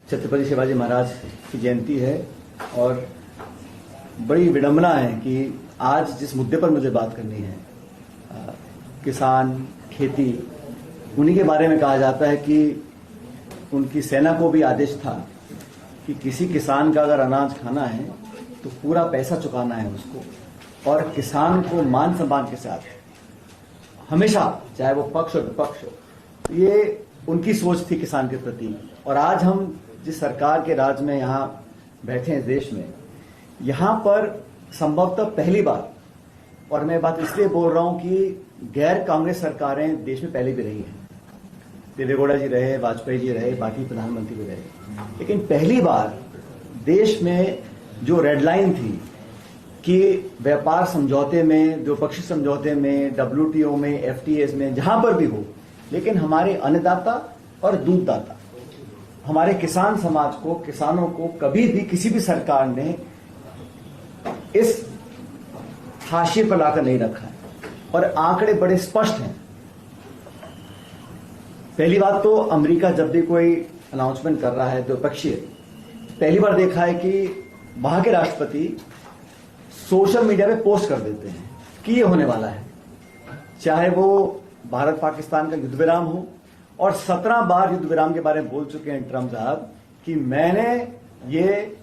छत्रपति शिवाजी महाराज की जयंती है और बड़ी विडंबना है कि आज जिस मुद्दे पर मुझे बात करनी है, किसान, खेती, उन्हीं के बारे में कहा जाता है कि उनकी सेना को भी आदेश था कि किसी किसान का अगर अनाज खाना है तो पूरा पैसा चुकाना है उसको, और किसान को मान सम्मान के साथ हमेशा, चाहे वो पक्ष हो विपक्ष हो, ये उनकी सोच थी किसान के प्रति। और आज हम जिस सरकार के राज में यहाँ बैठे हैं देश में, यहाँ पर संभवतः पहली बार, और मैं बात इसलिए बोल रहा हूं कि गैर कांग्रेस सरकारें देश में पहले भी रही हैं, देवेगौड़ा जी रहे, वाजपेयी जी रहे, बाकी प्रधानमंत्री भी रहे, लेकिन पहली बार देश में जो रेड लाइन थी कि व्यापार समझौते में, द्विपक्षीय समझौते में, WTO में, FTAs में, जहां पर भी हो, लेकिन हमारे अन्नदाता और दूधदाता, हमारे किसान समाज को, किसानों को कभी भी किसी भी सरकार ने इस हाशिए पर लाकर नहीं रखा है। और आंकड़े बड़े स्पष्ट हैं। पहली बात तो अमेरिका जब भी कोई अनाउंसमेंट कर रहा है द्विपक्षीय, पहली बार देखा है कि वहां के राष्ट्रपति सोशल मीडिया पे पोस्ट कर देते हैं कि ये होने वाला है, चाहे वो भारत पाकिस्तान का युद्ध विराम हो, और 17 बार युद्ध विराम के बारे में बोल चुके हैं ट्रंप साहब कि मैंने ये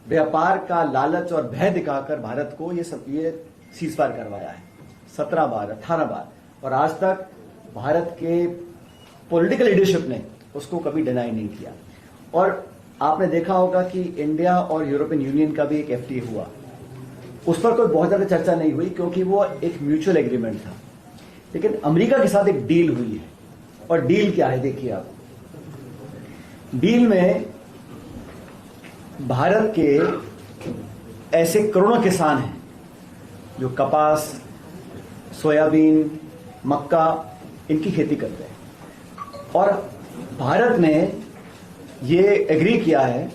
व्यापार का लालच और भय दिखाकर भारत को ये सीजफायर करवाया है। 17 बार, 18 बार, और आज तक भारत के पॉलिटिकल लीडरशिप ने उसको कभी डिनाई नहीं किया। और आपने देखा होगा कि इंडिया और यूरोपियन यूनियन का भी एक FTA हुआ, उस पर कोई बहुत ज्यादा चर्चा नहीं हुई क्योंकि वो एक म्यूचुअल एग्रीमेंट था। लेकिन अमेरिका के साथ एक डील हुई है, और डील क्या है देखिए आप। डील में भारत के ऐसे करोड़ों किसान हैं जो कपास, सोयाबीन, मक्का, इनकी खेती करते हैं, और भारत ने ये एग्री किया है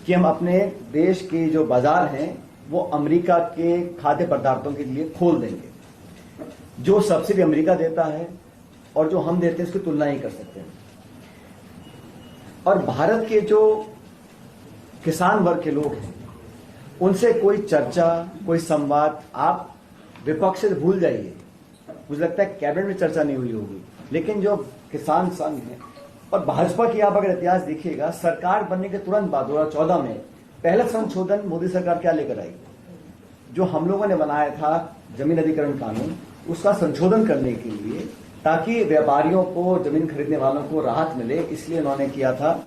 कि हम अपने देश के जो बाजार हैं वो अमेरिका के खाद्य पदार्थों के लिए खोल देंगे। जो सब्सिडी अमेरिका देता है और जो हम देते हैं उसकी तुलना ही कर सकते हैं। और भारत के जो किसान वर्ग के लोग हैं उनसे कोई चर्चा, कोई संवाद आप विपक्ष से भूल जाइए। मुझे लगता है कैबिनेट में चर्चा नहीं हुई होगी, लेकिन जो किसान संघ है और भाजपा की आप अगर इतिहास देखिएगा, सरकार बनने के तुरंत बाद 2014 में पहला संशोधन मोदी सरकार क्या लेकर आई, जो हम लोगों ने बनाया था जमीन अधिग्रहण कानून, उसका संशोधन करने के लिए, ताकि व्यापारियों को, जमीन खरीदने वालों को राहत मिले, इसलिए उन्होंने किया था।